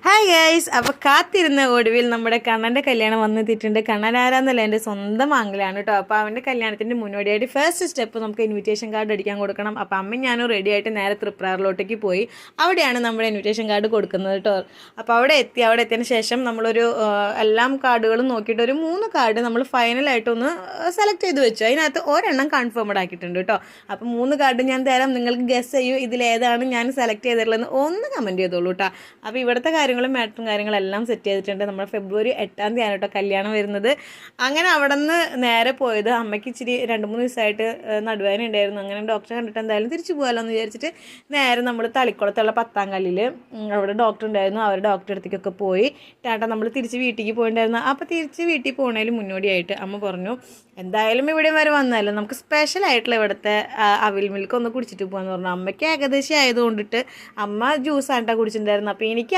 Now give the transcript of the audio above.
Hi guys, അപ്പോൾ കാത്തിരുന്ന ഒടുവിൽ നമ്മുടെ കണ്ണൻ്റെ കല്യാണം വന്നെത്തിയിട്ടുണ്ട്. കണ്ണൻ ആരാന്നല്ല, എൻ്റെ സ്വന്തം ആംഗിളാണ് കേട്ടോ. അപ്പോൾ അവൻ്റെ കല്യാണത്തിൻ്റെ മുന്നോടിയായിട്ട് ഫസ്റ്റ് സ്റ്റെപ്പ് നമുക്ക് ഇൻവിറ്റേഷൻ കാർഡ് അടിക്കാൻ കൊടുക്കണം. അപ്പോൾ അമ്മയും ഞാനും റെഡി ആയിട്ട് നേരെ തൃപ്രാറിലോട്ടേക്ക് പോയി. അവിടെയാണ് നമ്മുടെ ഇൻവിറ്റേഷൻ കാർഡ് കൊടുക്കുന്നത് കേട്ടോ. അപ്പോൾ അവിടെ എത്തിയതിന് ശേഷം നമ്മളൊരു എല്ലാം കാർഡുകളും നോക്കിയിട്ട് ഒരു 3 കാർഡ് നമ്മൾ ഫൈനലായിട്ടൊന്ന് സെലക്ട് ചെയ്ത് വെച്ചു. അതിനകത്ത് ഒരെണ്ണം കൺഫേംഡ് ആക്കിയിട്ടുണ്ട് കേട്ടോ. അപ്പോൾ 3 കാർഡ് ഞാൻ തരാം, നിങ്ങൾക്ക് ഗസ് ചെയ്യൂ ഇതിലേതാണ് ഞാൻ സെലക്ട് ചെയ്തിട്ടുള്ളതെന്ന് ഒന്ന് കമൻറ്റ് ചെയ്തോളൂ കേട്ടോ. അപ്പോൾ ഇവിടുത്തെ കാര്യങ്ങളും മാറ്ററും കാര്യങ്ങളെല്ലാം സെറ്റ് ചെയ്തിട്ടുണ്ട്. നമ്മൾ ഫെബ്രുവരി 8-ാം തീയതിയാണ് കേട്ടോ കല്യാണം വരുന്നത്. അങ്ങനെ അവിടെ നിന്ന് നേരെ പോയത്, അമ്മയ്ക്ക് ഇച്ചിരി 2-3 ദിവസമായിട്ട് നടുവേദന ഉണ്ടായിരുന്നു. അങ്ങനെ ഡോക്ടറെ കണ്ടിട്ട് എന്തായാലും തിരിച്ചു പോകാമല്ലോ എന്ന് വിചാരിച്ചിട്ട് നേരെ നമ്മൾ തളിക്കുളത്തുള്ള 10-ാം കല്ലിൽ അവിടെ ഡോക്ടർ ഉണ്ടായിരുന്നു. അവർ ഡോക്ടറെ അടുത്തേക്കൊക്കെ പോയി നമ്മൾ തിരിച്ച് വീട്ടിലേക്ക് പോയിട്ടുണ്ടായിരുന്നു. അപ്പോൾ തിരിച്ച് വീട്ടിൽ പോകുന്നതിന് മുന്നോടിയായിട്ട് അമ്മ പറഞ്ഞു, എന്തായാലും ഇവിടെ വരെ വന്നാലും നമുക്ക് സ്പെഷ്യലായിട്ടുള്ള ഇവിടുത്തെ അവിൽ മിൽക്ക് ഒന്ന് കുടിച്ചിട്ട് പോകാമെന്ന് പറഞ്ഞു. അമ്മയ്ക്ക് ഏകദേശം ആയതുകൊണ്ടിട്ട് അമ്മ ജ്യൂസാണ് കേട്ടോ കുടിച്ചിട്ടുണ്ടായിരുന്നു. അപ്പോൾ എനിക്ക്